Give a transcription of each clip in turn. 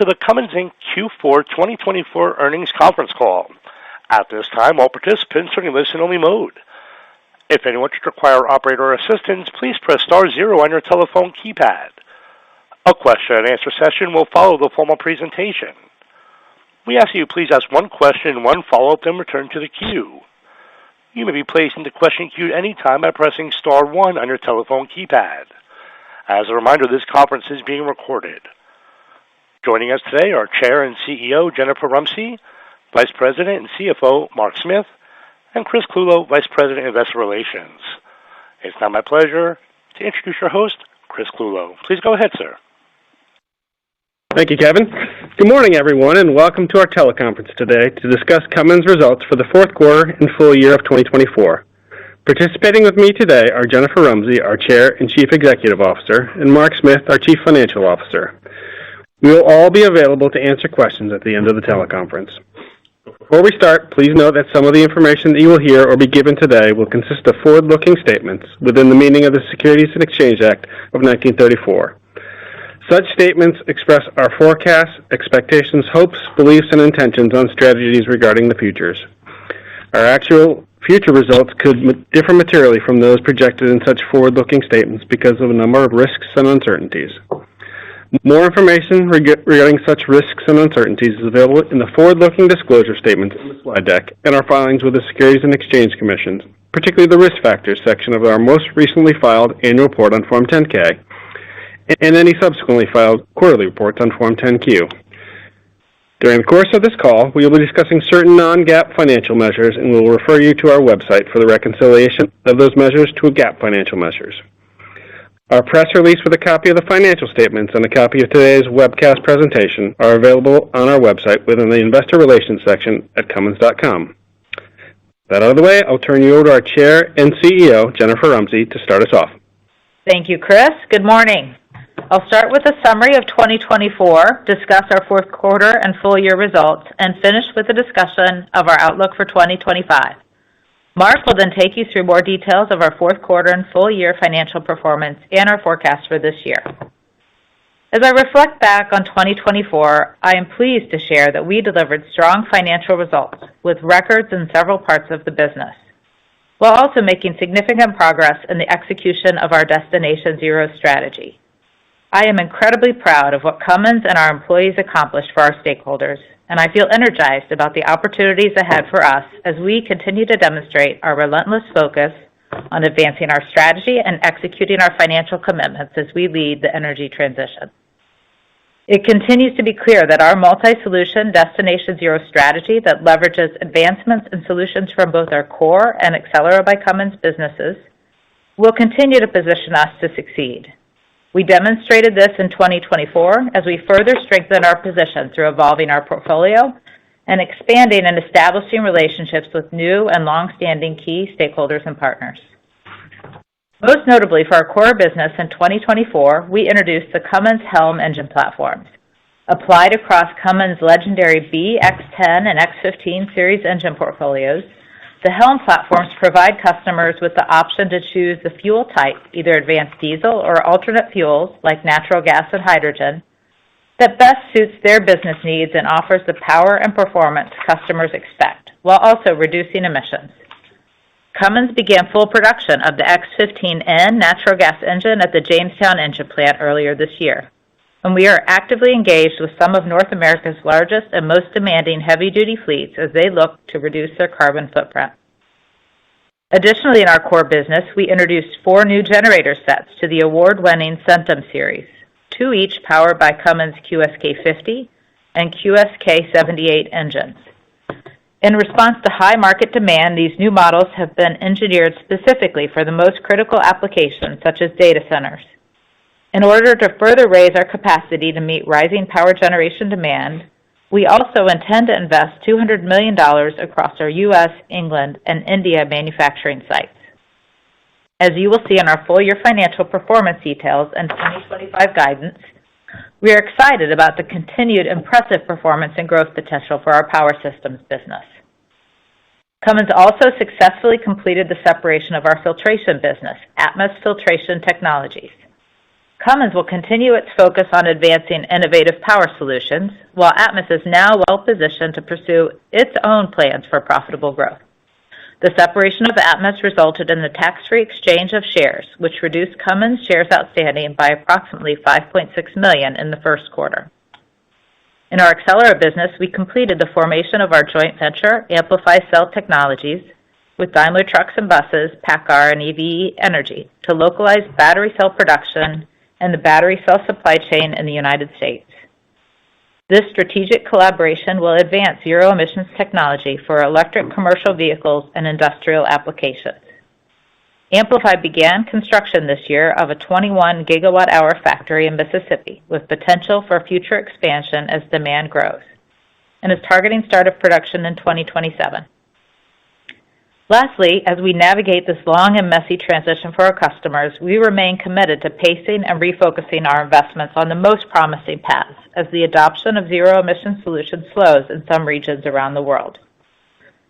To the Cummins Inc. Q4 2024 earnings conference call. At this time, all participants are in listen-only mode. If anyone should require operator assistance, please press *0 on your telephone keypad. A question-and-answer session will follow the formal presentation. We ask that you please ask one question and one follow-up, then return to the queue. You may be placed into question queue at any time by pressing *1 on your telephone keypad. As a reminder, this conference is being recorded. Joining us today are Chair and CEO Jennifer Rumsey, Vice President and CFO Mark Smith, and Chris Clulow, Vice President of Investor Relations. It's now my pleasure to introduce your host, Chris Clulow. Please go ahead, sir. Thank you, Kevin. Good morning, everyone, and welcome to our teleconference today to discuss Cummins' results for the fourth quarter and full year of 2024. Participating with me today are Jennifer Rumsey, our Chair and Chief Executive Officer, and Mark Smith, our Chief Financial Officer. We will all be available to answer questions at the end of the teleconference. Before we start, please note that some of the information that you will hear or be given today will consist of forward-looking statements within the meaning of the Securities and Exchange Act of 1934. Such statements express our forecasts, expectations, hopes, beliefs, and intentions on strategies regarding the futures. Our actual future results could differ materially from those projected in such forward-looking statements because of a number of risks and uncertainties. More information regarding such risks and uncertainties is available in the forward-looking disclosure statements in the slide deck and our filings with the Securities and Exchange Commission, particularly the Risk Factors section of our most recently filed annual report on Form 10-K and any subsequently filed quarterly reports on Form 10-Q. During the course of this call, we will be discussing certain non-GAAP financial measures and we will refer you to our website for the reconciliation of those measures to GAAP financial measures. Our press release with a copy of the financial statements and a copy of today's webcast presentation are available on our website within the Investor Relations section at Cummins.com. That out of the way, I'll turn you over to our Chair and CEO, Jennifer Rumsey, to start us off. Thank you, Chris. Good morning. I'll start with a summary of 2024, discuss our fourth quarter and full year results, and finish with a discussion of our outlook for 2025. Mark will then take you through more details of our fourth quarter and full year financial performance and our forecast for this year. As I reflect back on 2024, I am pleased to share that we delivered strong financial results with records in several parts of the business, while also making significant progress in the execution of our Destination Zero strategy. I am incredibly proud of what Cummins and our employees accomplished for our stakeholders, and I feel energized about the opportunities ahead for us as we continue to demonstrate our relentless focus on advancing our strategy and executing our financial commitments as we lead the energy transition. It continues to be clear that our multi-solution Destination Zero strategy that leverages advancements and solutions from both our core and Accelera by Cummins businesses will continue to position us to succeed. We demonstrated this in 2024 as we further strengthened our position through evolving our portfolio and expanding and establishing relationships with new and long-standing key stakeholders and partners. Most notably for our core business in 2024, we introduced the Cummins Helm engine platforms. Applied across Cummins' legendary B, X10, and X15 series engine portfolios, the Helm platforms provide customers with the option to choose the fuel type, either advanced diesel or alternate fuels like natural gas and hydrogen, that best suits their business needs and offers the power and performance customers expect, while also reducing emissions. Cummins began full production of the X15N natural gas engine at the Jamestown engine plant earlier this year, and we are actively engaged with some of North America's largest and most demanding heavy-duty fleets as they look to reduce their carbon footprint. Additionally, in our core business, we introduced 4 new generator sets to the award-winning Centum series, 2 each powered by Cummins QSK50 and QSK78 engines. In response to high market demand, these new models have been engineered specifically for the most critical applications, such as data centers. In order to further raise our capacity to meet rising power generation demand, we also intend to invest $200 million across our U.S., England, and India manufacturing sites. As you will see in our full year financial performance details and 2025 guidance, we are excited about the continued impressive performance and growth potential for our power systems business. Cummins also successfully completed the separation of our filtration business, Atmos Filtration Technologies. Cummins will continue its focus on advancing innovative power solutions, while Atmos is now well-positioned to pursue its own plans for profitable growth. The separation of Atmos resulted in the tax-free exchange of shares, which reduced Cummins shares outstanding by approximately 5.6 million in the first quarter. In our Accelera business, we completed the formation of our joint venture, Amplify Cell Technologies, with Daimler Trucks and Buses, PACCAR, and EVE Energy to localize battery cell production and the battery cell supply chain in the United States. This strategic collaboration will advance zero-emissions technology for electric commercial vehicles and industrial applications. Amplify began construction this year of a 21 gigawatt-hour factory in Mississippi with potential for future expansion as demand grows, and is targeting start of production in 2027. Lastly, as we navigate this long and messy transition for our customers, we remain committed to pacing and refocusing our investments on the most promising paths as the adoption of zero-emission solutions slows in some regions around the world.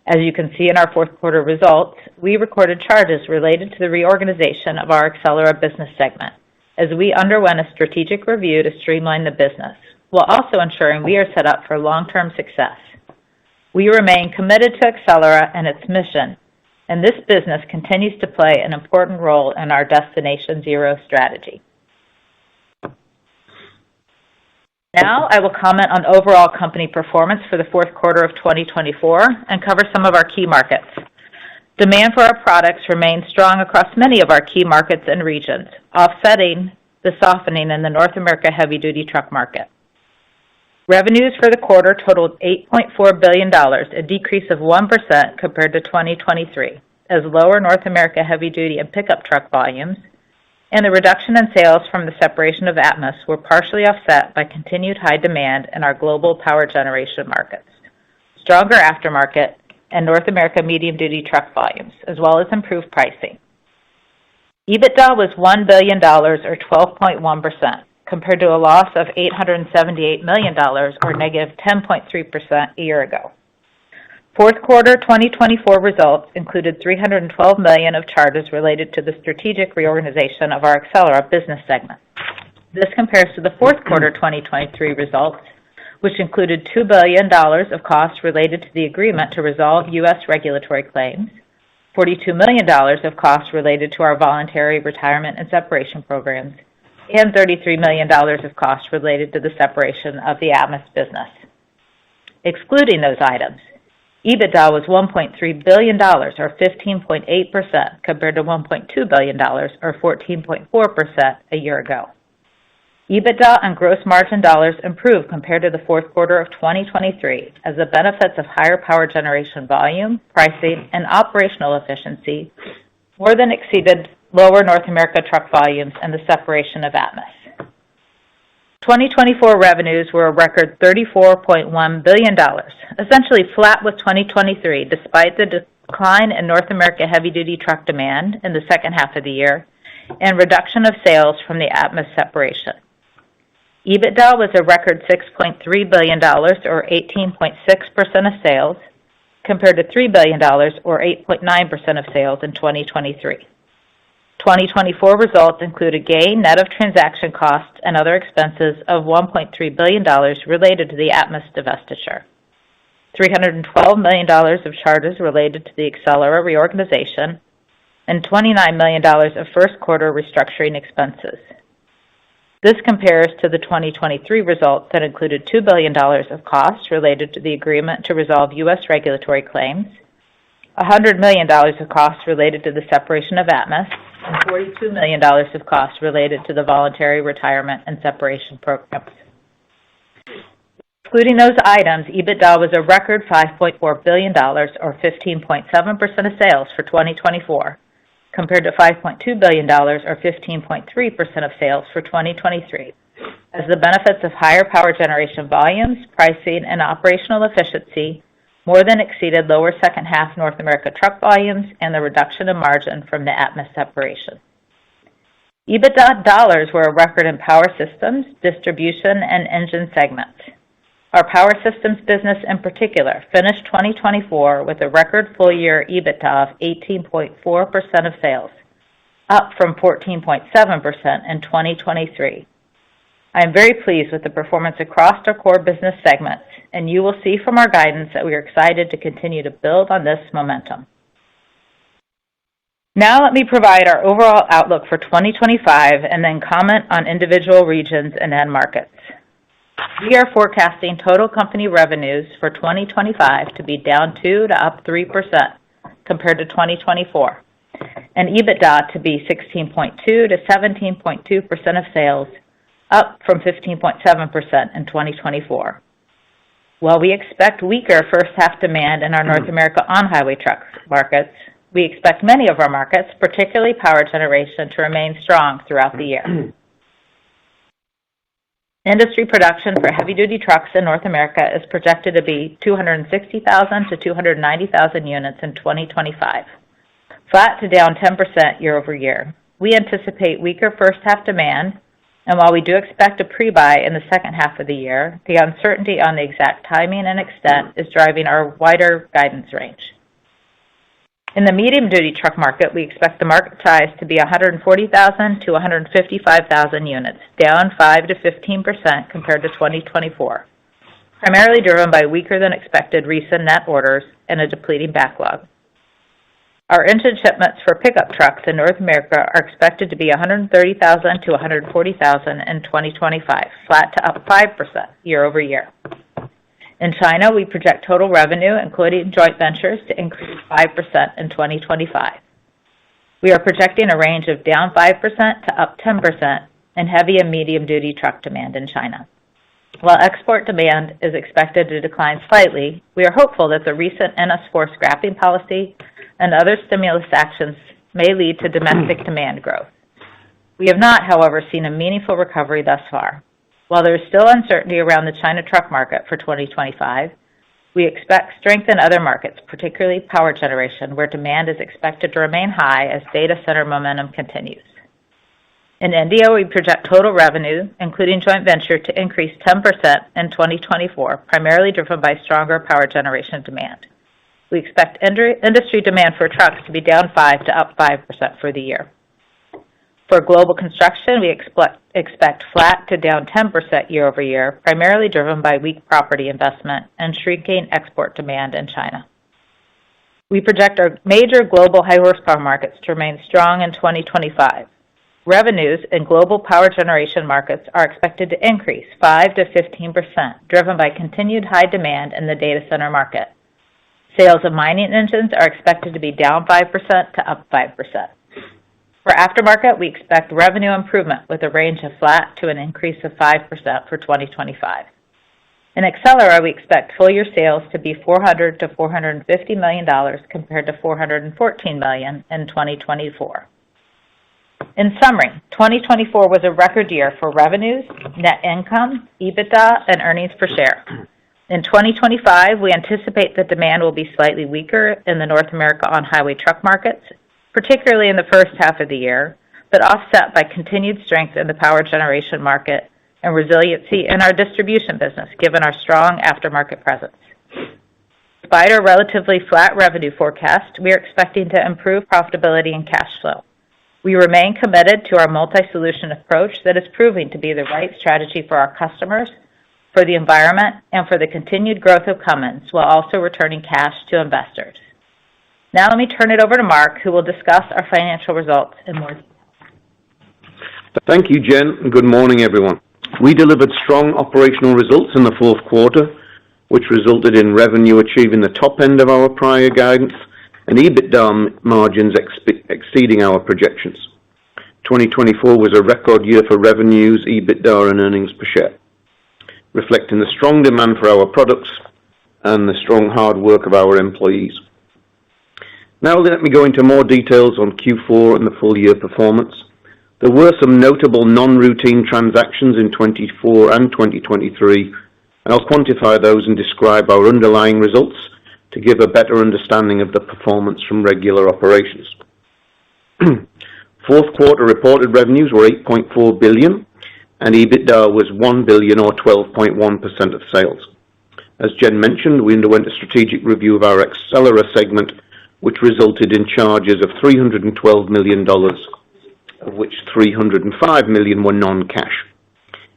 As you can see in our fourth quarter results, we recorded charges related to the reorganization of our Accelera business segment as we underwent a strategic review to streamline the business, while also ensuring we are set up for long-term success. We remain committed to Accelera and its mission, and this business continues to play an important role in our Destination Zero strategy. Now I will comment on overall company performance for the fourth quarter of 2024 and cover some of our key markets. Demand for our products remains strong across many of our key markets and regions, offsetting the softening in the North America heavy-duty truck market. Revenues for the quarter totaled $8.4 billion, a decrease of 1% compared to 2023, as lower North America heavy-duty and pickup truck volumes and the reduction in sales from the separation of Atmos were partially offset by continued high demand in our global power generation markets, stronger aftermarket, and North America medium-duty truck volumes, as well as improved pricing. EBITDA was $1 billion, or 12.1%, compared to a loss of $878 million, or negative 10.3% a year ago. Fourth quarter 2024 results included $312 million of charges related to the strategic reorganization of our Accelera business segment. This compares to the fourth quarter 2023 results, which included $2 billion of costs related to the agreement to resolve U.S. regulatory claims, $42 million of costs related to our voluntary retirement and separation programs, and $33 million of costs related to the separation of the Atmos business. Excluding those items, EBITDA was $1.3 billion, or 15.8%, compared to $1.2 billion, or 14.4% a year ago. EBITDA and gross margin dollars improved compared to the fourth quarter of 2023 as the benefits of higher power generation volume, pricing, and operational efficiency more than exceeded lower North America truck volumes and the separation of Atmos. 2024 revenues were a record $34.1 billion, essentially flat with 2023 despite the decline in North America heavy-duty truck demand in the second half of the year and reduction of sales from the Atmos separation. EBITDA was a record $6.3 billion, or 18.6% of sales, compared to $3 billion, or 8.9% of sales in 2023. 2024 results include a gain net of transaction costs and other expenses of $1.3 billion related to the Atmos divestiture, $312 million of charges related to the Accelera reorganization, and $29 million of first quarter restructuring expenses. This compares to the 2023 results that included $2 billion of costs related to the agreement to resolve U.S. regulatory claims, $100 million of costs related to the separation of Atmos, and $42 million of costs related to the voluntary retirement and separation programs. Excluding those items, EBITDA was a record $5.4 billion, or 15.7% of sales for 2024, compared to $5.2 billion, or 15.3% of sales for 2023, as the benefits of higher power generation volumes, pricing, and operational efficiency more than exceeded lower second half North America truck volumes and the reduction in margin from the Atmos separation. EBITDA dollars were a record in Power Systems, Distribution, and Engine segments. Our Power Systems business in particular finished 2024 with a record full-year EBITDA of 18.4% of sales, up from 14.7% in 2023. I am very pleased with the performance across our core business segments, and you will see from our guidance that we are excited to continue to build on this momentum. Now let me provide our overall outlook for 2025 and then comment on individual regions and end markets. We are forecasting total company revenues for 2025 to be down 2% to up 3% compared to 2024, and EBITDA to be 16.2% to 17.2% of sales, up from 15.7% in 2024. While we expect weaker first-half demand in our North America on-highway truck markets, we expect many of our markets, particularly power generation, to remain strong throughout the year. Industry production for heavy-duty trucks in North America is projected to be 260,000 to 290,000 units in 2025, flat to down 10% year over year. We anticipate weaker first-half demand, and while we do expect a pre-buy in the second half of the year, the uncertainty on the exact timing and extent is driving our wider guidance range. In the medium-duty truck market, we expect the market size to be 140,000 to 155,000 units, down 5 to 15% compared to 2024, primarily driven by weaker than expected recent net orders and a depleting backlog. Our engine shipments for pickup trucks in North America are expected to be 130,000 to 140,000 in 2025, flat to up 5% year over year. In China, we project total revenue, including joint ventures, to increase 5% in 2025. We are projecting a range of down 5% to up 10% in heavy and medium-duty truck demand in China. While export demand is expected to decline slightly, we are hopeful that the recent NS4 scrapping policy and other stimulus actions may lead to domestic demand growth. We have not, however, seen a meaningful recovery thus far. While there is still uncertainty around the China truck market for 2025, we expect strength in other markets, particularly power generation, where demand is expected to remain high as data center momentum continues. In India, we project total revenue, including joint venture, to increase 10% in 2024, primarily driven by stronger power generation demand. We expect industry demand for trucks to be down 5% to up 5% for the year. For global construction, we expect flat to down 10% year over year, primarily driven by weak property investment and shrinking export demand in China. We project our major global high horsepower markets to remain strong in 2025. Revenues in global power generation markets are expected to increase 5% to 15%, driven by continued high demand in the data center market. Sales of mining engines are expected to be down 5% to up 5%. For aftermarket, we expect revenue improvement with a range of flat to an increase of 5% for 2025. In Accelera, we expect full-year sales to be $400 to $450 million compared to $414 million in 2024. In summary, 2024 was a record year for revenues, net income, EBITDA, and earnings per share. In 2025, we anticipate that demand will be slightly weaker in the North America on-highway truck markets, particularly in the first half of the year, but offset by continued strength in the power generation market and resiliency in our distribution business, given our strong aftermarket presence. Despite our relatively flat revenue forecast, we are expecting to improve profitability and cash flow. We remain committed to our multi-solution approach that is proving to be the right strategy for our customers, for the environment, and for the continued growth of Cummins, while also returning cash to investors. Now let me turn it over to Mark, who will discuss our financial results in more detail. Thank you, Jen, and good morning, everyone. We delivered strong operational results in the fourth quarter, which resulted in revenue achieving the top end of our prior guidance and EBITDA margins exceeding our projections. 2024 was a record year for revenues, EBITDA, and earnings per share, reflecting the strong demand for our products and the strong hard work of our employees. Now let me go into more details on Q4 and the full-year performance. There were some notable non-routine transactions in 2024 and 2023, and I'll quantify those and describe our underlying results to give a better understanding of the performance from regular operations. Fourth quarter reported revenues were $8.4 billion, and EBITDA was $1 billion, or 12.1% of sales. As Jen mentioned, we underwent a strategic review of our Accelera segment, which resulted in charges of $312 million of which $305 million were non-cash.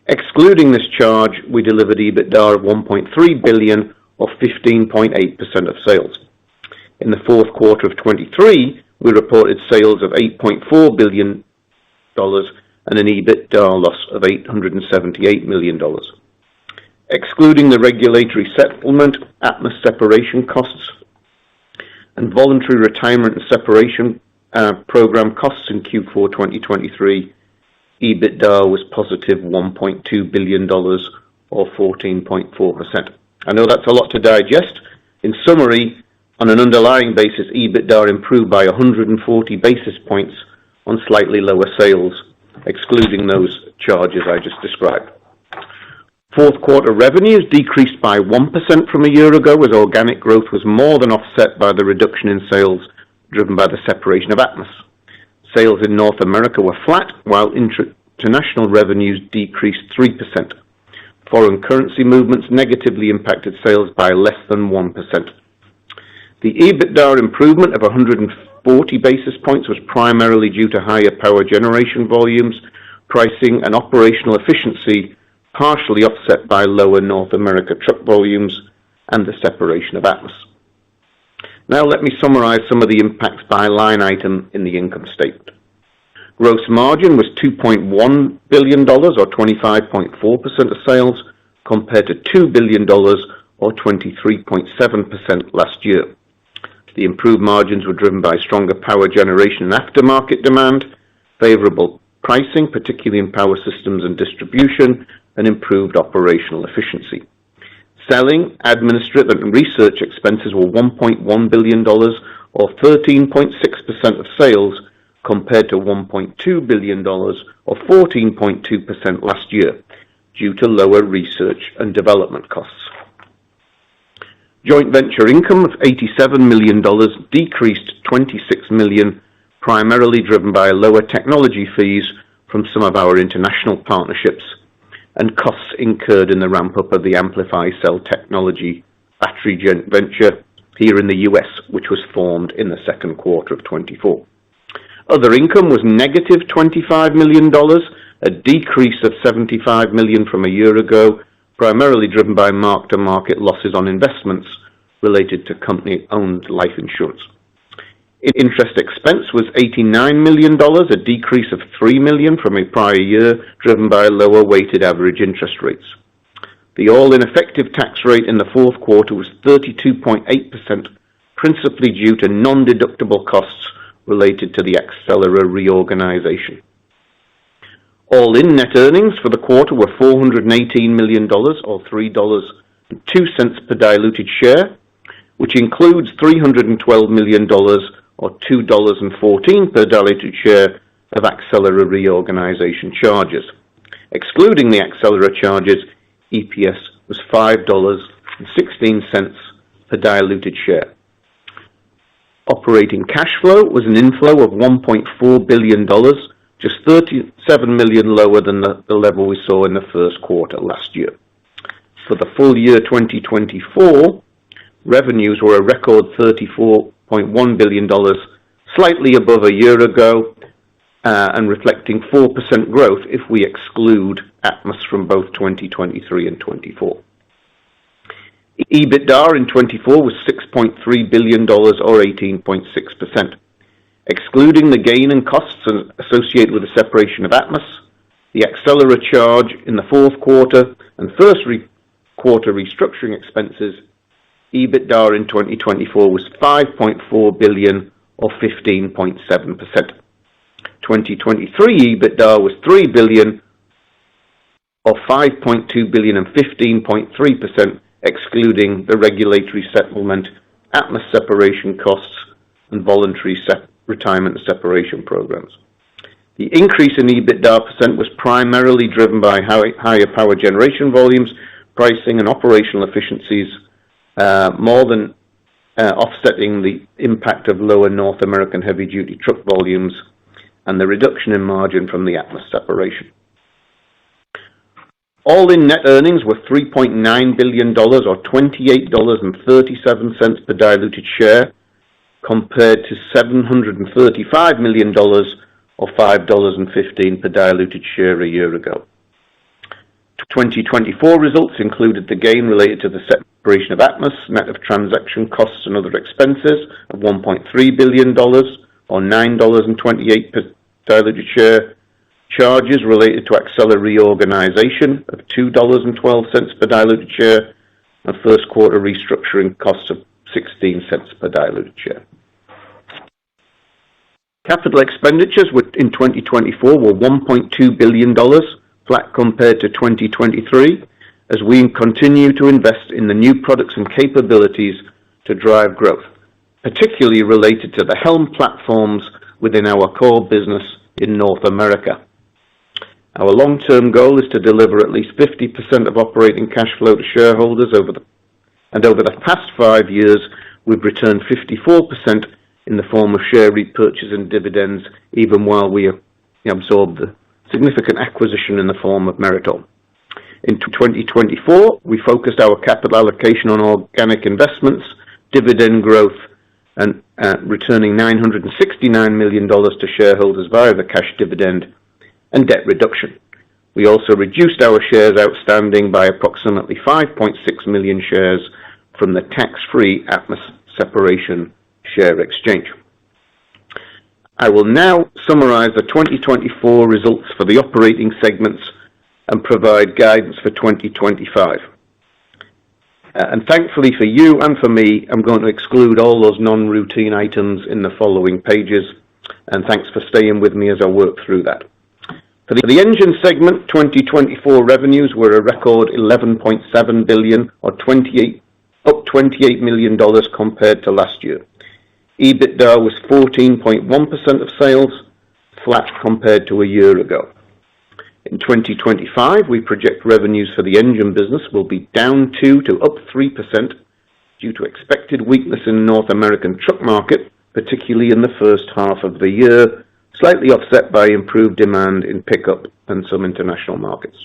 Excluding this charge, we delivered EBITDA of $1.3 billion, or 15.8% of sales. In the fourth quarter of 23, we reported sales of $8.4 billion and an EBITDA loss of $878 million. Excluding the regulatory settlement, Atmos separation costs, and voluntary retirement and separation program costs in Q4 2023, EBITDA was positive $1.2 billion, or 14.4%. I know that's a lot to digest. In summary, on an underlying basis, EBITDA improved by 140 basis points on slightly lower sales, excluding those charges I just described. Fourth quarter revenues decreased by 1% from a year ago, as organic growth was more than offset by the reduction in sales driven by the separation of Atmos. Sales in North America were flat, while international revenues decreased 3%. Foreign currency movements negatively impacted sales by less than 1%. The EBITDA improvement of 140 basis points was primarily due to higher power generation volumes, pricing, and operational efficiency, partially offset by lower North America truck volumes and the separation of Atmos. Now let me summarize some of the impacts by line item in the income statement. Gross margin was $2.1 billion, or 25.4% of sales, compared to $2 billion, or 23.7% last year. The improved margins were driven by stronger power generation and aftermarket demand, favorable pricing, particularly in power systems and distribution, and improved operational efficiency. Selling, administrative, and research expenses were $1.1 billion, or 13.6% of sales, compared to $1.2 billion, or 14.2% last year, due to lower research and development costs. Joint venture income of $87 million decreased $26 million, primarily driven by lower technology fees from some of our international partnerships and costs incurred in the ramp-up of the Amplify Cell Technology battery joint venture here in the U.S., which was formed in the second quarter of 24. Other income was negative $25 million, a decrease of $75 million from a year ago, primarily driven by mark-to-market losses on investments related to company-owned life insurance. Interest expense was $89 million, a decrease of $3 million from a prior year, driven by lower weighted average interest rates. The all-in effective tax rate in the fourth quarter was 32.8%, principally due to non-deductible costs related to the Accelera reorganization. All-in net earnings for the quarter were $418 million, or $3.02 per diluted share, which includes $312 million, or $2.14 per diluted share of Accelera reorganization charges. Excluding the Accelera charges, EPS was $5.16 per diluted share. Operating cash flow was an inflow of $1.4 billion, just $37 million lower than the level we saw in the first quarter last year. For the full year 2024, revenues were a record $34.1 billion, slightly above a year ago, and reflecting 4% growth if we exclude Atmos from both 2023 and 24. EBITDA in 24 was $6.3 billion, or 18.6%. Excluding the gain and costs associated with the separation of Atmos, the Accelera charge in the fourth quarter, and first quarter restructuring expenses, EBITDA in 2024 was $5.4 billion, or 15.7%. 2023 EBITDA was $3 billion, or $5.2 billion and 15.3%, excluding the regulatory settlement, Atmos separation costs, and voluntary retirement and separation programs. The increase in EBITDA percent was primarily driven by higher power generation volumes, pricing, and operational efficiencies, more than offsetting the impact of lower North American heavy-duty truck volumes and the reduction in margin from the Atmos separation. All-in net earnings were $3.9 billion, or $28.37 per diluted share, compared to $735 million, or $5.15 per diluted share a year ago. 2024 results included the gain related to the separation of Atmos, net of transaction costs and other expenses of $1.3 billion, or $9.28 per diluted share, charges related to Accelera reorganization of $2.12 per diluted share, and first quarter restructuring costs of 16 cents per diluted share. Capital expenditures in 2024 were $1.2 billion, flat compared to 2023, as we continue to invest in the new products and capabilities to drive growth, particularly related to the Helm platforms within our core business in North America. Our long-term goal is to deliver at least 50% of operating cash flow to shareholders over the past 5 years, we've returned 54% in the form of share repurchase and dividends, even while we absorbed the significant acquisition in the form of Meritor. In 2024, we focused our capital allocation on organic investments, dividend growth, and returning $969 million to shareholders via the cash dividend and debt reduction. We also reduced our shares outstanding by approximately 5.6 million shares from the tax-free Atmos separation share exchange. I will now summarize the 2024 results for the operating segments and provide guidance for 2025. And thankfully for you and for me, I'm going to exclude all those non-routine items in the following pages, and thanks for staying with me as I work through that. For the engine segment, 2024 revenues were a record $11.7 billion, or up $28 million compared to last year. EBITDA was 14.1% of sales, flat compared to a year ago. In 2025, we project revenues for the engine business will be down 2% to up 3% due to expected weakness in the North American truck market, particularly in the first half of the year, slightly offset by improved demand in pickup and some international markets.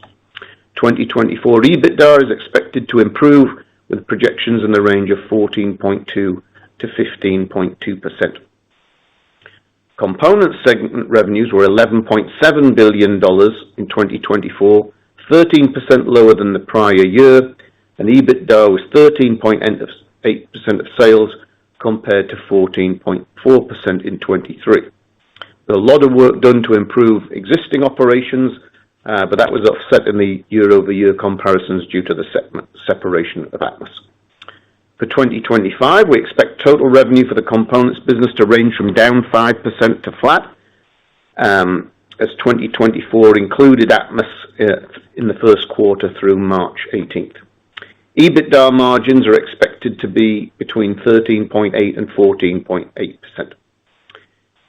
2024 EBITDA is expected to improve, with projections in the range of 14.2% to 15.2%. Components segment revenues were $11.7 billion in 2024, 13% lower than the prior year, and EBITDA was 13.8% of sales compared to 14.4% in 23. There's a lot of work done to improve existing operations, but that was offset in the year-over-year comparisons due to the separation of Atmos. For 2025, we expect total revenue for the components business to range from down 5% to flat, as 2024 included Atmos in the first quarter through March 18th. EBITDA margins are expected to be between 13.8% and 14.8%.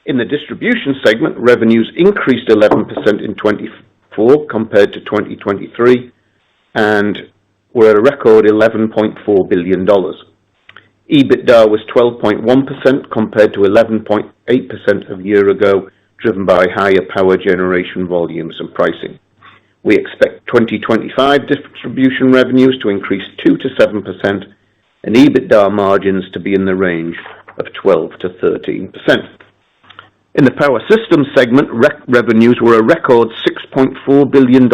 In the distribution segment, revenues increased 11% in 24 compared to 2023, and were at a record $11.4 billion. EBITDA was 12.1% compared to 11.8% a year ago, driven by higher power generation volumes and pricing. We expect 2025 distribution revenues to increase 2% to 7%, and EBITDA margins to be in the range of 12% to 13%. In the power systems segment, revenues were a record $6.4 billion,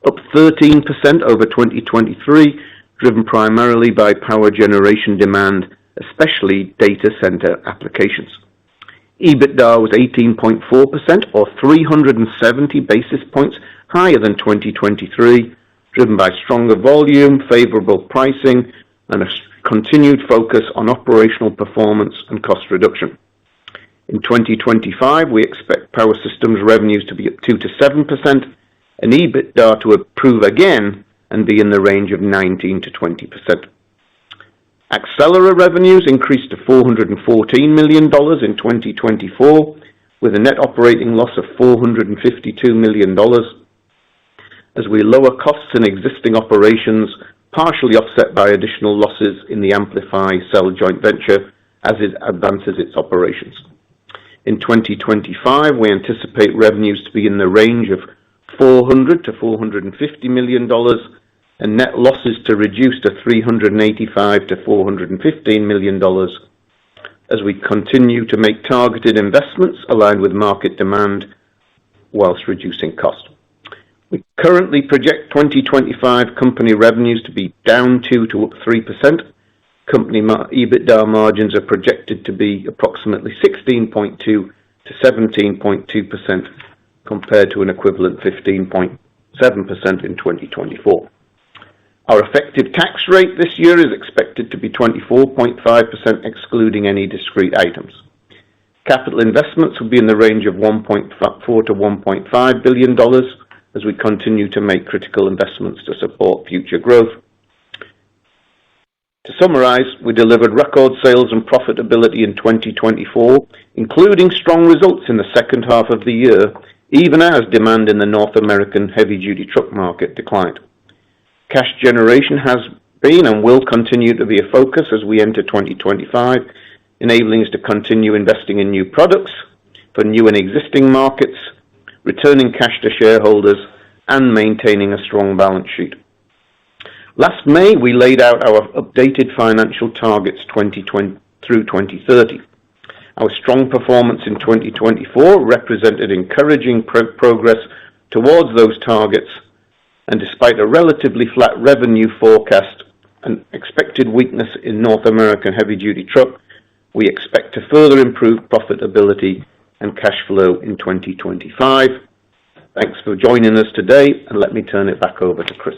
up 13% over 2023, driven primarily by power generation demand, especially data center applications. EBITDA was 18.4%, or 370 basis points higher than 2023, driven by stronger volume, favorable pricing, and a continued focus on operational performance and cost reduction. In 2025, we expect power systems revenues to be up 2% to 7%, and EBITDA to improve again and be in the range of 19% to 20%. Accelera revenues increased to $414 million in 2024, with a net operating loss of $452 million, as we lower costs in existing operations, partially offset by additional losses in the Amplify Cell joint venture as it advances its operations. In 2025, we anticipate revenues to be in the range of $400 to $450 million, and net losses to reduce to $385 to $415 million, as we continue to make targeted investments aligned with market demand whilst reducing cost. We currently project 2025 company revenues to be down 2 to up 3%. Company EBITDA margins are projected to be approximately 16.2 to 17.2% compared to an equivalent 15.7% in 2024. Our effective tax rate this year is expected to be 24.5%, excluding any discrete items. Capital investments will be in the range of $1.4 to $1.5 billion as we continue to make critical investments to support future growth. To summarize, we delivered record sales and profitability in 2024, including strong results in the second half of the year, even as demand in the North American heavy-duty truck market declined. Cash generation has been and will continue to be a focus as we enter 2025, enabling us to continue investing in new products for new and existing markets, returning cash to shareholders, and maintaining a strong balance sheet. Last May, we laid out our updated financial targets through 2030. Our strong performance in 2024 represented encouraging progress towards those targets, and despite a relatively flat revenue forecast and expected weakness in North American heavy-duty truck, we expect to further improve profitability and cash flow in 2025. Thanks for joining us today, and let me turn it back over to Chris.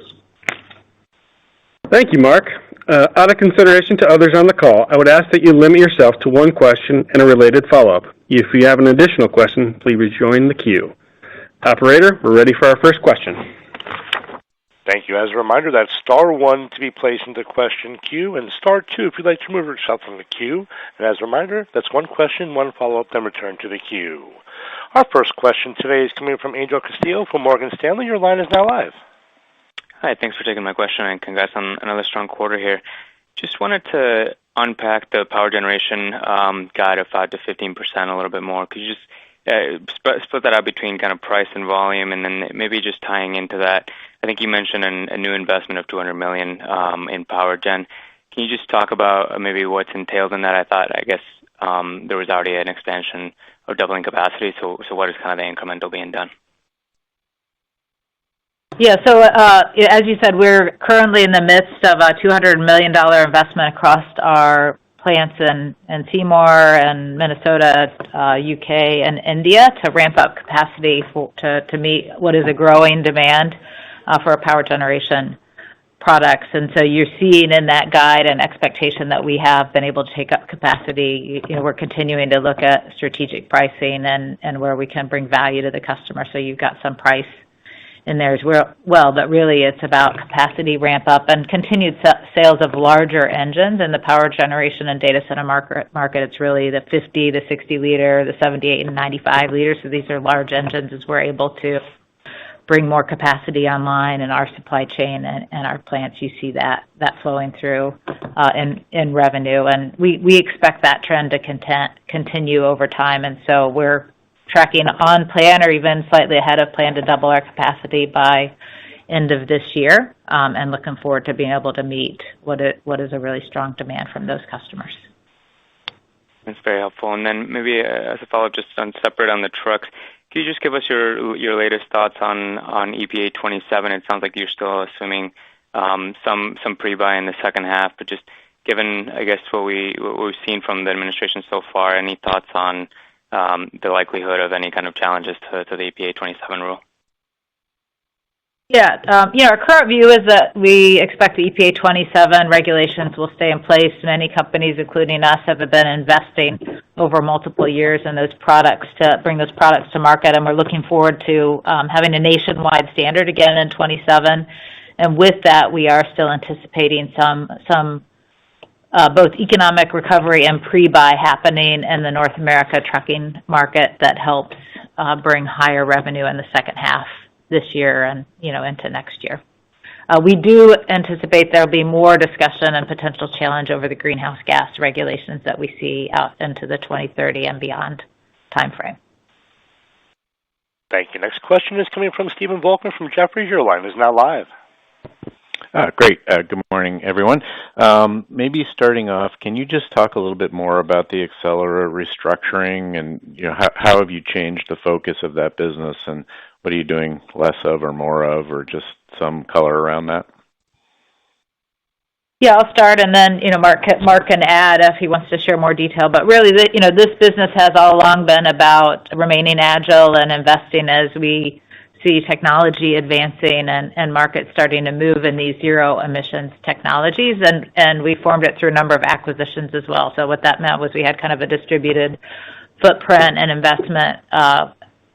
Thank you, Mark. Out of consideration to others on the call, I would ask that you limit yourself to one question and a related follow-up. If you have an additional question, please rejoin the queue. Operator, we're ready for our first question. Thank you. As a reminder, that's star one to be placed into question queue, and star two if you'd like to remove yourself from the queue. And as a reminder, that's one question, one follow-up, then return to the queue. Our first question today is coming from Angel Castillo from Morgan Stanley. Your line is now live. Hi, thanks for taking my question, and congrats on another strong quarter here. Just wanted to unpack the power generation guide of 5 to 15% a little bit more. Could you just split that out between kind of price and volume, and then maybe just tying into that? I think you mentioned a new investment of $200 million in power gen. Can you just talk about maybe what's entailed in that? I guess there was already an expansion or doubling capacity, so what is kind of the incremental being done? Yeah, so as you said, we're currently in the midst of a $200 million investment across our plants in Seymour and Minnesota, UK, and India to ramp up capacity to meet what is a growing demand for our power generation products. And so you're seeing in that guide an expectation that we have been able to take up capacity. We're continuing to look at strategic pricing and where we can bring value to the customer. So you've got some price in there as well, but really it's about capacity ramp up and continued sales of larger engines in the power generation and data center market. It's really the 50 to 60 liter, the 78 and 95 liters. So these are large engines as we're able to bring more capacity online in our supply chain and our plants. You see that flowing through in revenue, and we expect that trend to continue over time. And so we're tracking on plan or even slightly ahead of plan to double our capacity by end of this year, and looking forward to being able to meet what is a really strong demand from those customers. That's very helpful. And then maybe as a follow-up, just on separate on the trucks, can you just give us your latest thoughts on EPA 27? It sounds like you're still assuming some pre-buy in the second half, but just given, I guess, what we've seen from the administration so far, any thoughts on the likelihood of any kind of challenges to the EPA 27 rule? Yeah, our current view is that we expect the EPA 27 regulations will stay in place. Many companies, including us, have been investing over multiple years in those products to bring those products to market, and we're looking forward to having a nationwide standard again in 27. And with that, we are still anticipating some both economic recovery and pre-buy happening in the North America trucking market that helps bring higher revenue in the second half this year and into next year. We do anticipate there'll be more discussion and potential challenge over the greenhouse gas regulations that we see out into the 2030 and beyond timeframe. Thank you. Next question is coming from Stephen Volkmann from Jefferies. Your line is now live. Great. Good morning, everyone. Maybe starting off, can you just talk a little bit more about the Accelera restructuring and how have you changed the focus of that business and what are you doing less of or more of, or just some color around that? Yeah, I'll start, and then Mark can add if he wants to share more detail. But really, this business has all along been about remaining agile and investing as we see technology advancing and markets starting to move in these zero emissions technologies, and we formed it through a number of acquisitions as well. So what that meant was we had kind of a distributed footprint and investment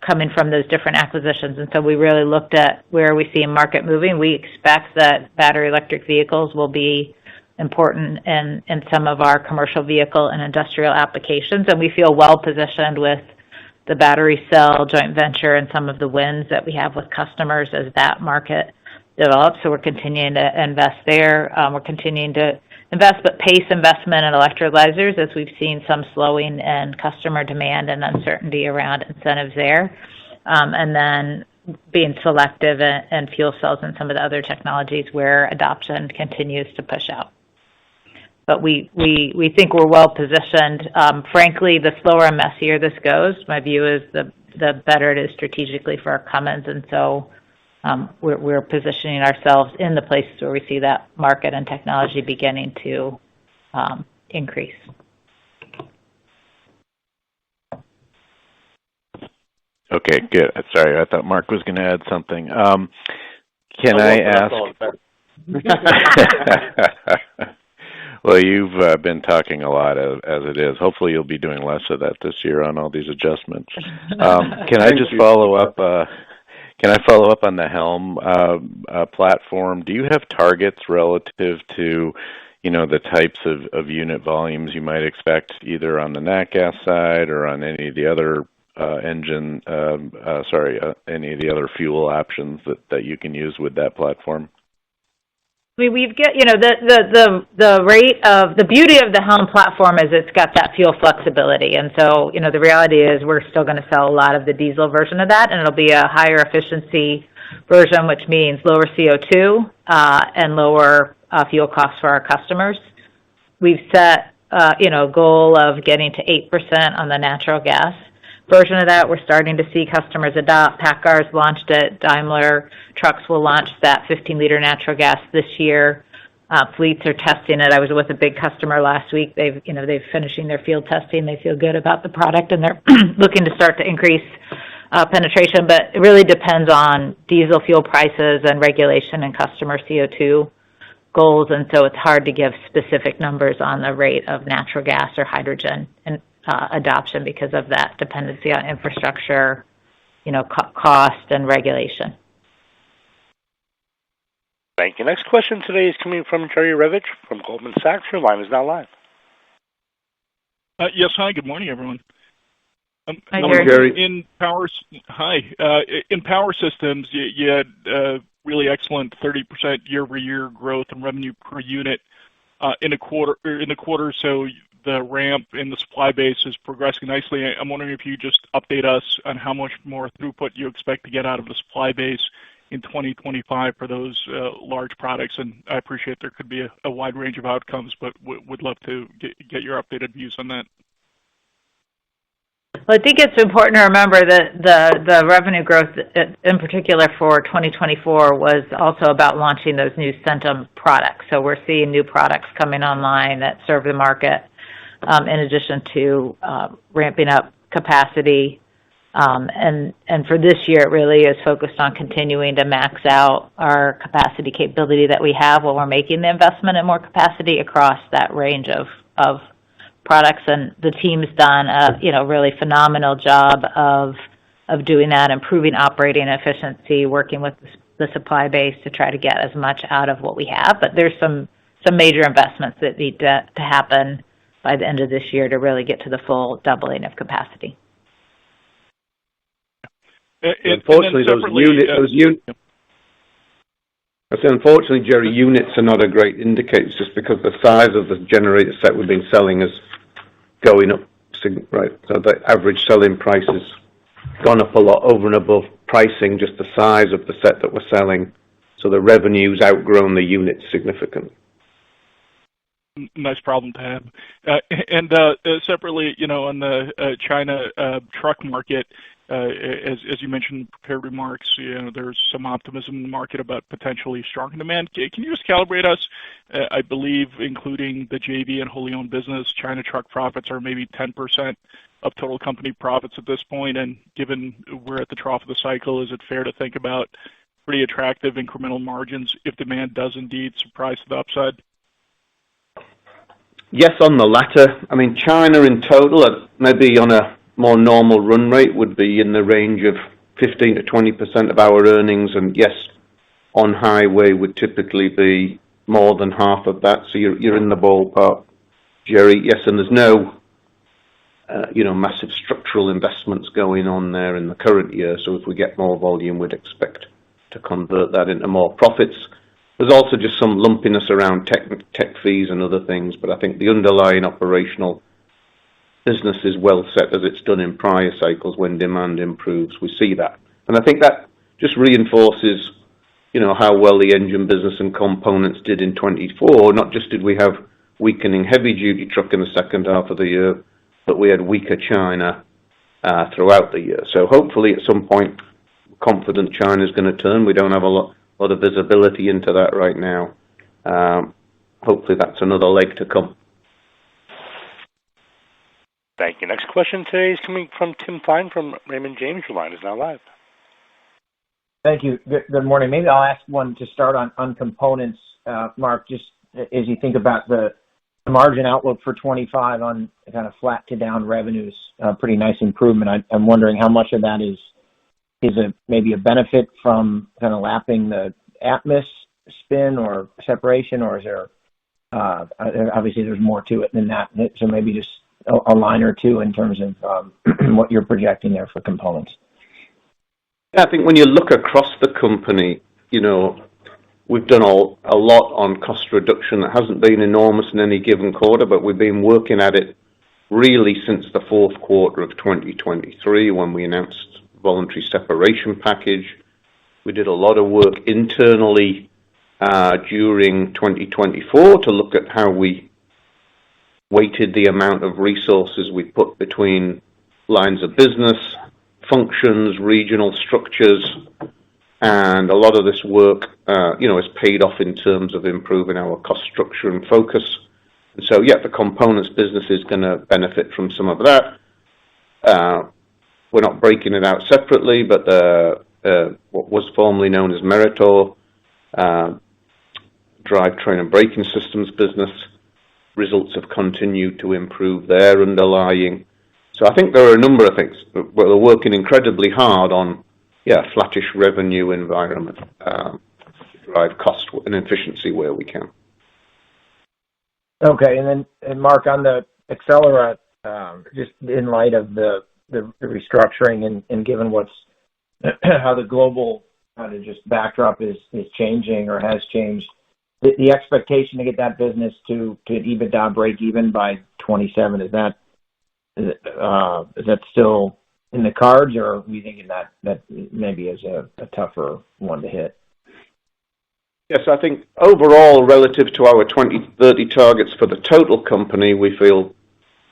coming from those different acquisitions. And so we really looked at where we see a market moving. We expect that battery electric vehicles will be important in some of our commercial vehicle and industrial applications, and we feel well positioned with the battery cell joint venture and some of the wins that we have with customers as that market develops. So we're continuing to invest there. We're continuing to invest, but pace investment in electrolyzers as we've seen some slowing in customer demand and uncertainty around incentives there. And then being selective in fuel cells and some of the other technologies where adoption continues to push out. But we think we're well positioned. Frankly, the slower and messier this goes, my view is the better it is strategically for our Cummins, and so we're positioning ourselves in the places where we see that market and technology beginning to increase. Okay, good. Sorry, I thought Mark was going to add something. Can I ask? Well, you've been talking a lot as it is. Hopefully you'll be doing less of that this year on all these adjustments. Can I just follow up? Can I follow up on the Helm platform? Do you have targets relative to, the types of unit volumes you might expect either on the nat gas side or on any of the other any of the other fuel options that you can use with that platform? We've got, the rate of the beauty of the Helm platform is it's got that fuel flexibility. And so, the reality is we're still going to sell a lot of the diesel version of that, and it'll be a higher efficiency version, which means lower CO2 and lower fuel costs for our customers. We've set, a goal of getting to 8% on the natural gas version of that. We're starting to see customers adopt. PACCAR's launched it. Daimler Trucks will launch that 15-liter natural gas this year. Fleets are testing it. I was with a big customer last week. They're finishing their field testing. They feel good about the product, and they're looking to start to increase penetration. But it really depends on diesel fuel prices and regulation and customer CO2 goals, and so it's hard to give specific numbers on the rate of natural gas or hydrogen and adoption because of that dependency on infrastructure, cost and regulation. Thank you. Next question today is coming from Jerry Revich from Goldman Sachs. Your line is now live. Yes, hi. Good morning, everyone. Hi, Jerry. In power systems, you had really excellent 30% year-over-year growth in revenue per unit in the quarter. So the ramp in the supply base is progressing nicely. I'm wondering if you just update us on how much more throughput you expect to get out of the supply base in 2025 for those large products. And I appreciate there could be a wide range of outcomes, but would love to get your updated views on that. Well, I think it's important to remember that the revenue growth, in particular for 2024, was also about launching those new Centum products. So we're seeing new products coming online that serve the market, in addition to ramping up capacity. And for this year, it really is focused on continuing to max out our capacity capability that we have while we're making the investment in more capacity across that range of products. And the team's done a really phenomenal job of doing that, improving operating efficiency, working with the supply base to try to get as much out of what we have. But there's some major investments that need to happen by the end of this year to really get to the full doubling of capacity. Unfortunately, unfortunately, Jerry, units are not a great indicator just because the size of the generator set we've been selling is going up, right? So the average selling price has gone up a lot over and above pricing, just the size of the set that we're selling. So the revenue's outgrown the units significantly. Nice problem to have. Separately, on the China truck market, as you mentioned in prepared remarks, there's some optimism in the market about potentially strong demand. Can you just calibrate us? I believe, including the JV and wholly owned business, China truck profits are maybe 10% of total company profits at this point. And given we're at the trough of the cycle, is it fair to think about pretty attractive incremental margins if demand does indeed surprise to the upside? Yes, on the latter. I mean, China in total, maybe on a more normal run rate, would be in the range of 15 to 20% of our earnings. And yes, on highway would typically be more than half of that. So you're in the ballpark, Jerry. Yes, and there's no, massive structural investments going on there in the current year. So if we get more volume, we'd expect to convert that into more profits. There's also just some lumpiness around tech fees and other things, but I think the underlying operational business is well set as it's done in prior cycles when demand improves. We see that. And I think that just reinforces, how well the engine business and components did in 24. Not just did we have weakening heavy-duty truck in the second half of the year, but we had weaker China throughout the year. So hopefully at some point, confident China's going to turn. We don't have a lot of visibility into that right now. Hopefully that's another leg to come. Thank you. Next question today is coming from Tim Fine from Raymond James. Your line is now live. Thank you. Good morning. Maybe I'll ask one to start on components, Mark, just as you think about the margin outlook for 25 on kind of flat to down revenues, pretty nice improvement. I'm wondering how much of that is maybe a benefit from kind of lapping the Atmos spin or separation, or is there, obviously there's more to it than that. So maybe just a line or two in terms of what you're projecting there for components. Yeah, I think when you look across the company, we've done a lot on cost reduction. That hasn't been enormous in any given quarter, but we've been working at it really since the fourth quarter of 2023 when we announced voluntary separation package. We did a lot of work internally during 2024 to look at how we weighted the amount of resources we put between lines of business, functions, regional structures, and a lot of this work, has paid off in terms of improving our cost structure and focus. And so, the components business is going to benefit from some of that. We're not breaking it out separately, but what was formerly known as Meritor, drivetrain and braking systems business, results have continued to improve their underlying. So I think there are a number of things. We're working incredibly hard on, flattish revenue environment, to drive cost and efficiency where we can. Okay, and Mark, on the Accelera, just in light of the restructuring and given how the global kind of just backdrop is changing or has changed, the expectation to get that business to EBITDA break even by 27, is that still in the cards, or are we thinking that maybe is a tougher one to hit? Yes, I think overall, relative to our 2030 targets for the total company, we feel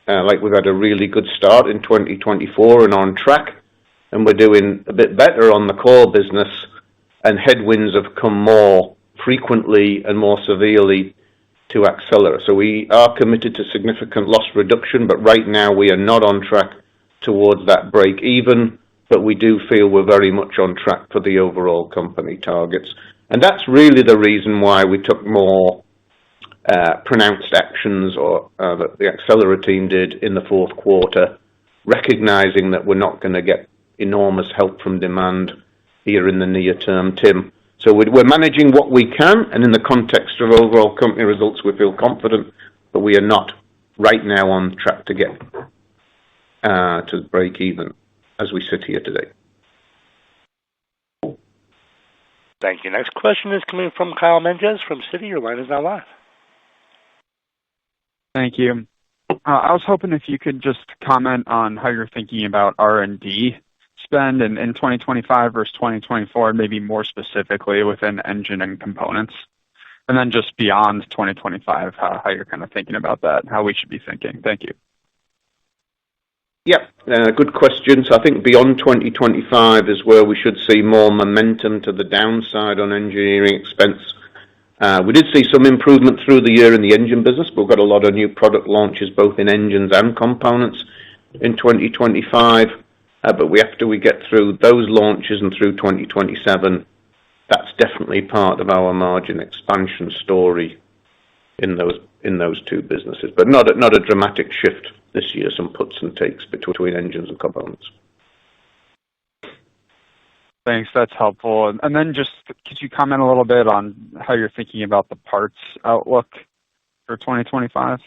like we've had a really good start in 2024 and on track, and we're doing a bit better on the core business, and headwinds have come more frequently and more severely to Accelera. So we are committed to significant loss reduction, but right now we are not on track towards that break even, but we do feel we're very much on track for the overall company targets. And that's really the reason why we took more pronounced actions that the Accelera team did in the fourth quarter, recognizing that we're not going to get enormous help from demand here in the near term, Tim. So we're managing what we can, and in the context of overall company results, we feel confident, but we are not right now on track to get to break even as we sit here today. Thank you. Next question is coming from Kyle Menges from Citi. Your line is now live. Thank you. I was hoping if you could just comment on how you're thinking about R&D spend in 2025 versus 2024, maybe more specifically within engine and components? And then just beyond 2025, how you're kind of thinking about that, how we should be thinking. Thank you. Yeah, good question. So I think beyond 2025 is where we should see more momentum to the downside on engineering expense. We did see some improvement through the year in the engine business, but we've got a lot of new product launches both in engines and components in 2025. But after we get through those launches and through 2027, that's definitely part of our margin expansion story in those two businesses. But not a dramatic shift this year. Some puts and takes between engines and components. Thanks. That's helpful. And then just could you comment a little bit on how you're thinking about the parts outlook for 2025?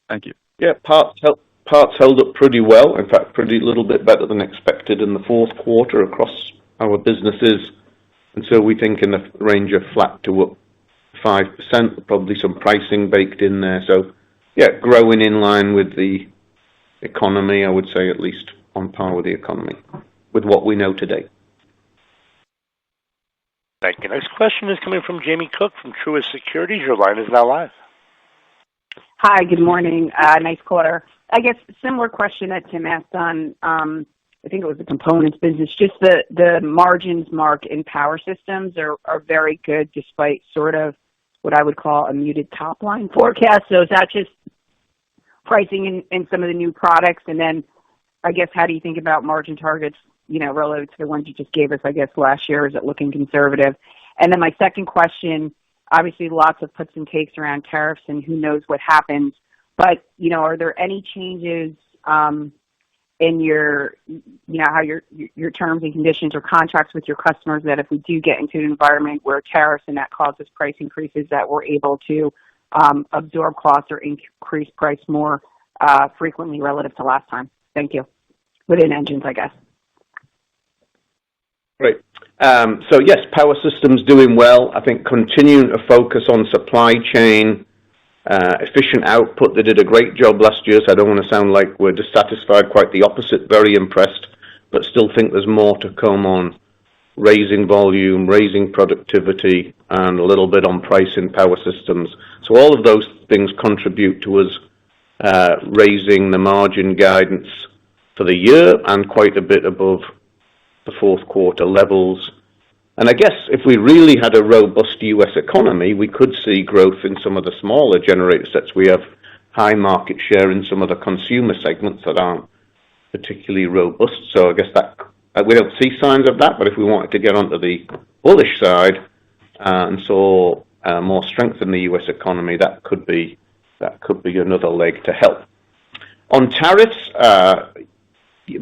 Thank you. Yeah, parts held up pretty well. In fact, pretty little bit better than expected in the fourth quarter across our businesses. And so we think in the range of flat to up 5%, probably some pricing baked in there. So yeah, growing in line with the economy, I would say at least on par with the economy, with what we know today. Thank you. Next question is coming from Jamie Cook from Truist Securities. Your line is now live. Hi, good morning. Nice quarter. I guess similar question that Tim asked on, I think it was the components business. Just the margins, Mark, in power systems are very good despite sort of what I would call a muted top line forecast. So is that just pricing in some of the new products? And then I guess how do you think about margin targets, relative to the ones you just gave us, I guess, last year? Is it looking conservative? And then my second question, obviously lots of puts and takes around tariffs and who knows what happens. But, are there any changes in your, how your terms and conditions or contracts with your customers that if we do get into an environment where tariffs and that causes price increases that we're able to absorb costs or increase price more frequently relative to last time? Thank you. Within engines, I guess. Great. So yes, power systems doing well. I think continuing to focus on supply chain, efficient output. They did a great job last year, so I don't want to sound like we're dissatisfied. Quite the opposite, very impressed, but still think there's more to come on raising volume, raising productivity, and a little bit on price in power systems. So all of those things contribute to us raising the margin guidance for the year and quite a bit above the fourth quarter levels. And I guess if we really had a robust U.S. economy, we could see growth in some of the smaller generator sets. We have high market share in some of the consumer segments that aren't particularly robust. So I guess that we don't see signs of that. But if we wanted to get onto the bullish side and saw more strength in the U.S. economy, that could be another leg to help. On tariffs,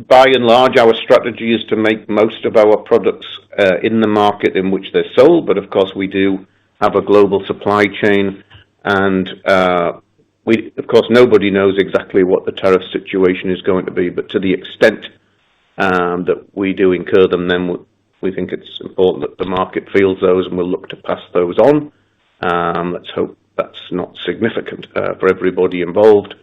by and large, our strategy is to make most of our products in the market in which they're sold, but of course we do have a global supply chain, and of course nobody knows exactly what the tariff situation is going to be, but to the extent that we do incur them, then we think it's important that the market feels those and we'll look to pass those on. Let's hope that's not significant for everybody involved.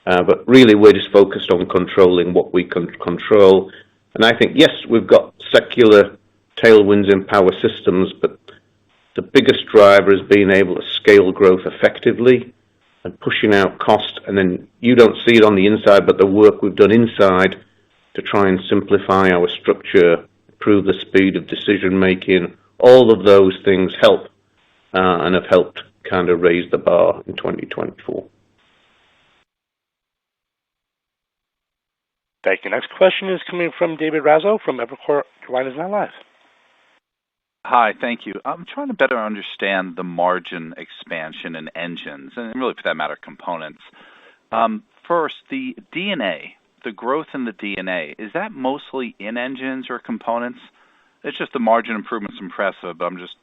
But really, we're just focused on controlling what we can control. And I think, yes, we've got secular tailwinds in power systems, but the biggest driver is being able to scale growth effectively and pushing out cost. And then you don't see it on the inside, but the work we've done inside to try and simplify our structure, improve the speed of decision making, all of those things help and have helped kind of raise the bar in 2024. Thank you. Next question is coming from David Raso from Evercore. Your line is now live. Hi, thank you. I'm trying to better understand the margin expansion in engines, and really for that matter, components. First, the D&A, the growth in the D&A, is that mostly in engines or components? It's just the margin improvement's impressive, but I'm just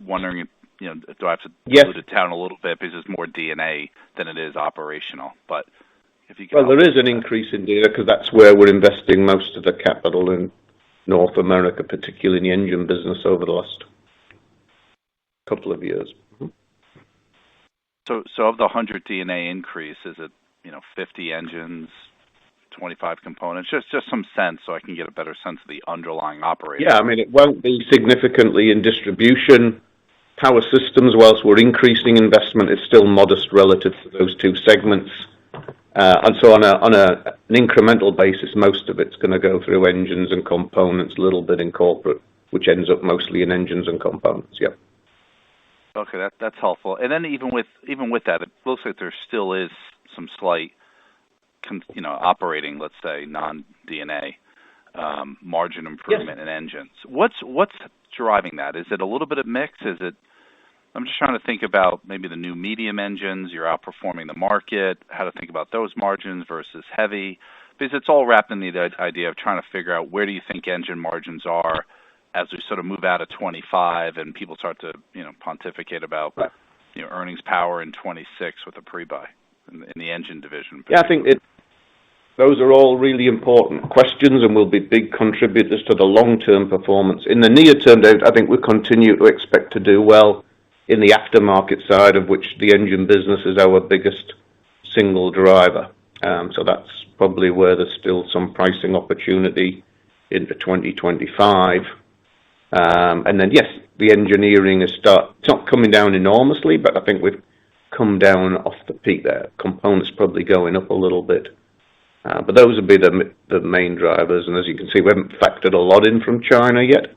wondering, do I have to dilute it down a little bit because it's more D&A than it is operational? But if you can, well, there is an increase in D&A because that's where we're investing most of the capital in North America, particularly in the engine business over the last couple of years. So of the 100 D&A increase, is it 50 engines, 25 components? Just some sense so I can get a better sense of the underlying operating. Yeah, I mean, it won't be significantly in distribution. Power systems, whilst we're increasing investment, is still modest relative to those two segments. And so on an incremental basis, most of it's going to go through engines and components, a little bit in corporate, which ends up mostly in engines and components. Yep. Okay, that's helpful. And then even with that, it looks like there still is some slight, operating, let's say, non-DNA margin improvement in engines. What's driving that? Is it a little bit of mix? I'm just trying to think about maybe the new medium engines, you're outperforming the market, how to think about those margins versus heavy, because it's all wrapped in the idea of trying to figure out where do you think engine margins are as we sort of move out of 25 and people start to, pontificate about, earnings power in 26 with a pre-buy in the engine division. Yeah, I think those are all really important questions and will be big contributors to the long-term performance. In the near term, David, I think we continue to expect to do well in the aftermarket side, of which the engine business is our biggest single driver. So that's probably where there's still some pricing opportunity into 2025. And then, yes, the engineering it's not coming down enormously, but I think we've come down off the peak there. Components probably going up a little bit. But those would be the main drivers. And as you can see, we haven't factored a lot in from China yet.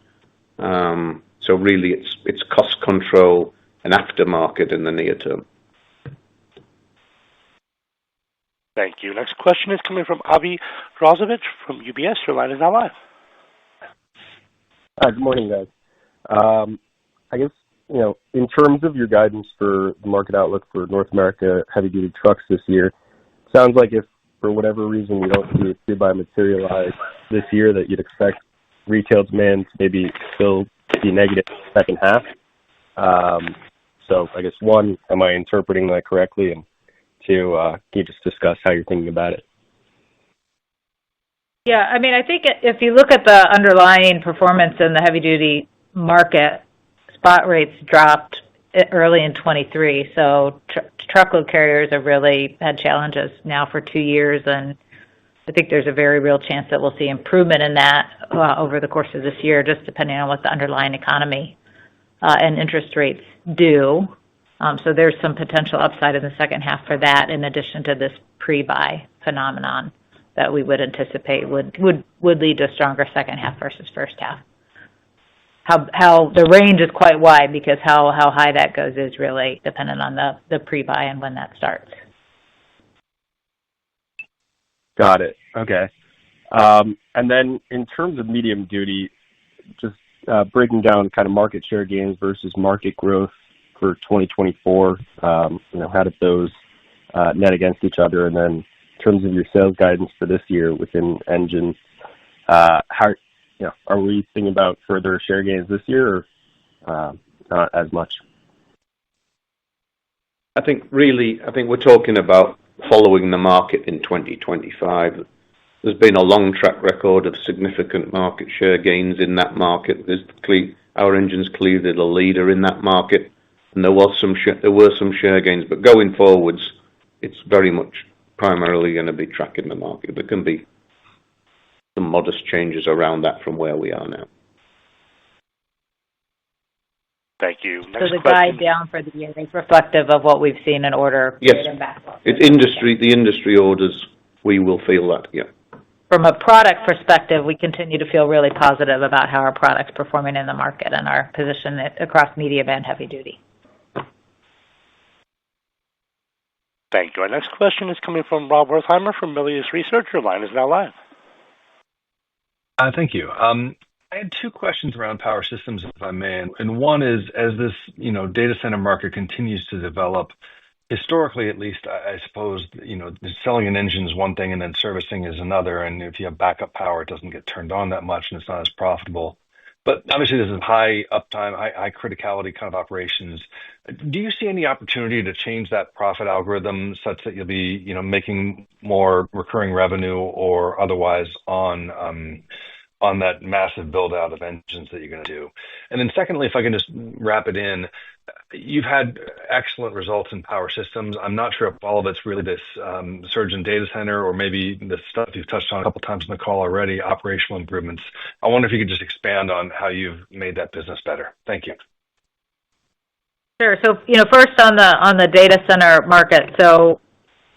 So really, it's cost control and aftermarket in the near term. Thank you. Next question is coming from Avi Rozovich from UBS. Your line is now live. Hi, good morning, guys. I guess, in terms of your guidance for the market outlook for North America heavy-duty trucks this year, it sounds like if for whatever reason we don't see a pre-buy materialize this year, that you'd expect retail demand to maybe still be negative in the second half. So I guess, one, am I interpreting that correctly? And two, can you just discuss how you're thinking about it? Yeah, I mean, I think if you look at the underlying performance in the heavy-duty market, spot rates dropped early in 23, so truckload carriers have really had challenges now for 2 years, and I think there's a very real chance that we'll see improvement in that over the course of this year, just depending on what the underlying economy and interest rates do. So there's some potential upside in the second half for that, in addition to this pre-buy phenomenon that we would anticipate would lead to a stronger second half versus first half. How the range is quite wide because how high that goes is really dependent on the pre-buy and when that starts. Got it. Okay. And then in terms of medium duty, just breaking down kind of market share gains versus market growth for 2024, how did those net against each other? And then in terms of your sales guidance for this year within engines, are we thinking about further share gains this year or not as much? I think we're talking about following the market in 2025. There's been a long track record of significant market share gains in that market. Our engine's clearly the leader in that market, and there were some share gains. But going forwards, it's very much primarily going to be tracking the market. There can be some modest changes around that from where we are now. Thank you. Next so the question. guide down for the year is reflective of what we've seen in order and backlog. It's the industry orders, we will feel that, yeah. From a product perspective, we continue to feel really positive about how our product's performing in the market and our position across medium and heavy duty. Thank you. Our next question is coming from Rob Wertheimer from Melius Research. Your line is now live. Thank you. I had two questions around power systems, if I may. And one is, as this, data center market continues to develop, historically, at least, I suppose, selling an engine is one thing and then servicing is another. And if you have backup power, it doesn't get turned on that much and it's not as profitable. But obviously, this is high uptime, high criticality kind of operations. Do you see any opportunity to change that profit algorithm such that you'll be, making more recurring revenue or otherwise on on that massive build out of engines that you're going to do. And then secondly, if I can just wrap it in, you've had excellent results in power systems. I'm not sure if all of it's really this surge in data center or maybe the stuff you've touched on a couple times in the call already, operational improvements. I wonder if you could just expand on how you've made that business better. Thank you. Sure. So, first on the data center market. So,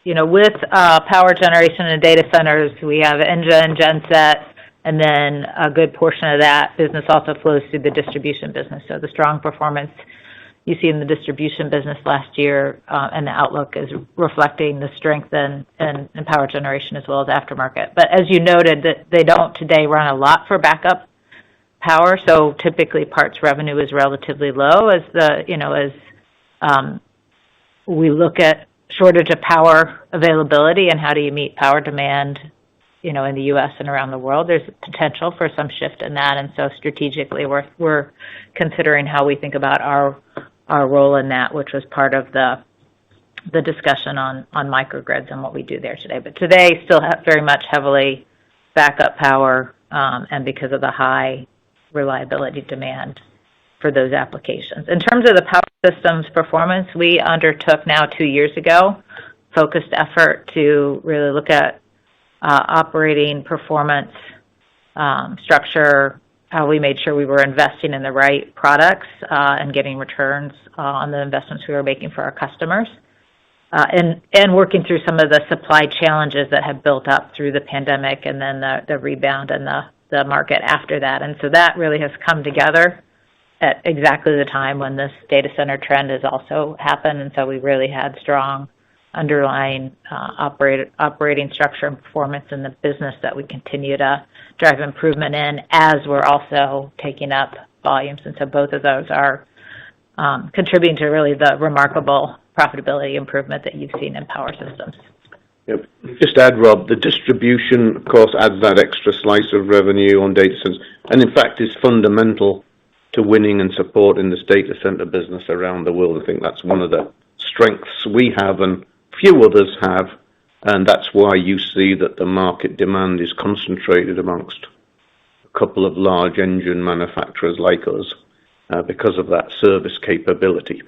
with power generation and data centers, we have engine, genset, and then a good portion of that business also flows through the distribution business. So the strong performance you see in the distribution business last year and the outlook is reflecting the strength in power generation as well as aftermarket. But as you noted, that they don't today run a lot for backup power, so typically parts revenue is relatively low as we look at shortage of power availability and how do you meet power demand, in the U.S. and around the world. There's potential for some shift in that, and so strategically we're considering how we think about our role in that, which was part of the discussion on microgrids and what we do there today. But today still very much heavily backup power, and because of the high reliability demand for those applications. In terms of the power systems performance, we undertook now 2 years ago focused effort to really look at operating performance structure, how we made sure we were investing in the right products and getting returns on the investments we were making for our customers, and working through some of the supply challenges that had built up through the pandemic and then the rebound in the market after that. And so that really has come together at exactly the time when this data center trend has also happened. And so we really had strong underlying operating structure and performance in the business that we continue to drive improvement in as we're also taking up volumes. And so both of those are contributing to really the remarkable profitability improvement that you've seen in power systems. Yep. Just add, Rob, the distribution, of course, adds that extra slice of revenue on data centers, and in fact is fundamental to winning and supporting this data center business around the world. I think that's one of the strengths we have and few others have, and that's why you see that the market demand is concentrated amongst a couple of large engine manufacturers like us because of that service capability.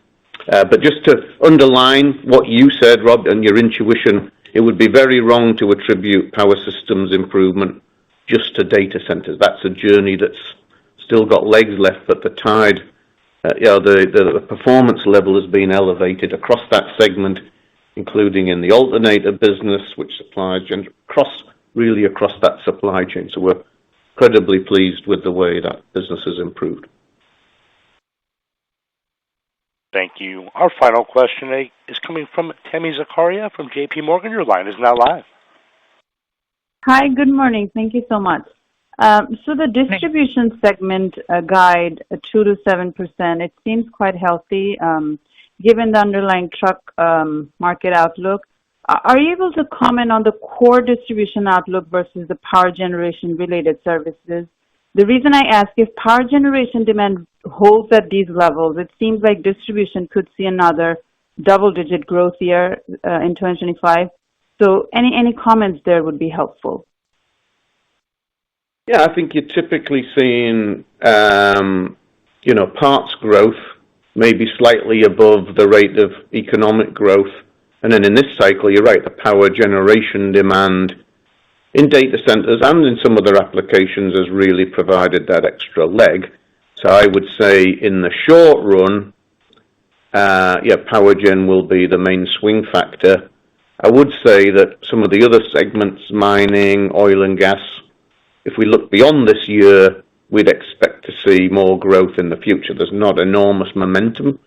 But just to underline what you said, Rob, and your intuition, it would be very wrong to attribute power systems improvement just to data centers. That's a journey that's still got legs left, but the tide, the performance level has been elevated across that segment, including in the alternator business, which supplies across that supply chain. So we're incredibly pleased with the way that business has improved. Thank you. Our final question is coming from Tami Zakaria from J.P. Morgan. Your line is now live. Hi, good morning. Thank you so much. So the distribution segment guide 2 to 7%, it seems quite healthy given the underlying truck market outlook. Are you able to comment on the core distribution outlook versus the power generation related services? The reason I ask, if power generation demand holds at these levels, it seems like distribution could see another double-digit growth year in 2025. So any comments there would be helpful. Yeah, I think you're typically seeing, parts growth maybe slightly above the rate of economic growth. And then in this cycle, you're right, the power generation demand in data centers and in some other applications has really provided that extra leg. So I would say in the short run, power gen will be the main swing factor. I would say that some of the other segments, mining, oil and gas, if we look beyond this year, we'd expect to see more growth in the future. There's not enormous momentum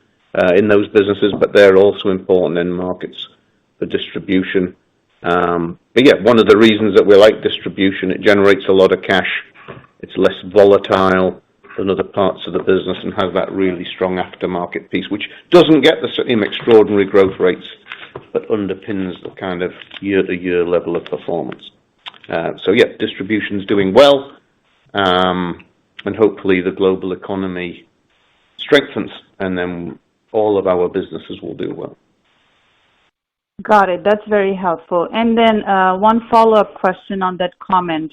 in those businesses, but they're also important in markets for distribution. But yeah, one of the reasons that we like distribution, it generates a lot of cash. It's less volatile than other parts of the business and has that really strong aftermarket piece, which doesn't get the same extraordinary growth rates, but underpins the kind of year-to-year level of performance. So yeah, distribution's doing well, and hopefully the global economy strengthens, and then all of our businesses will do well. Got it. That's very helpful. And then one follow-up question on that comment.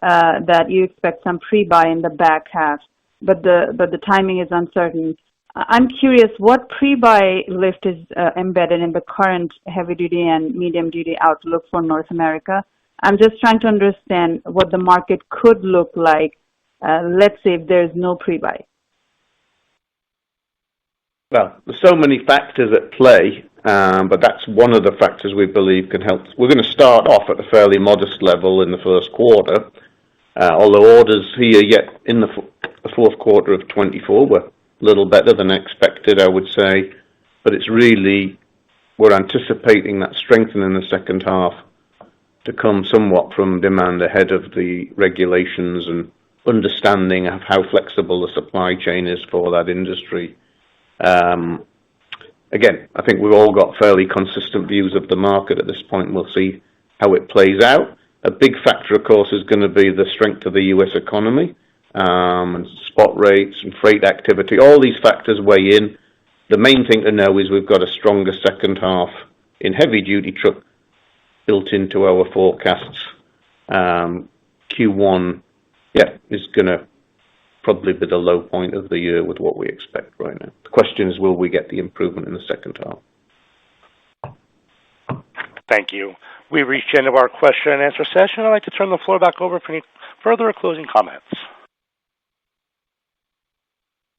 that you expect some pre-buy in the back half, but the timing is uncertain. I'm curious, what pre-buy lift is embedded in the current heavy-duty and medium-duty outlook for North America? I'm just trying to understand what the market could look like, let's say, if there's no pre-buy. Well, there's so many factors at play, but that's one of the factors we believe can help. We're going to start off at a fairly modest level in the first quarter, although orders here yet in the fourth quarter of 24 were a little better than expected, I would say. But it's really, we're anticipating that strengthening in the second half to come somewhat from demand ahead of the regulations and understanding of how flexible the supply chain is for that industry. Again, I think we've all got fairly consistent views of the market at this point. We'll see how it plays out. A big factor, of course, is going to be the strength of the U.S. economy, and spot rates and freight activity. All these factors weigh in. The main thing to know is we've got a stronger second half in heavy-duty truck built into our forecasts. Q1, is going to probably be the low point of the year with what we expect right now. The question is, will we get the improvement in the second half? Thank you. We've reached the end of our question and answer session. I'd like to turn the floor back over for any further closing comments.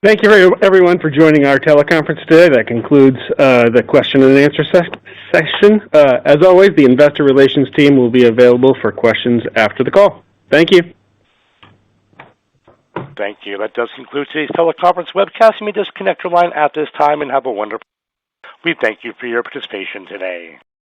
Thank you, everyone, for joining our teleconference today. That concludes the question and answer session. As always, the investor relations team will be available for questions after the call. Thank you. Thank you. That does conclude today's teleconference webcast. You may disconnect your line at this time and have a wonderful. We thank you for your participation today.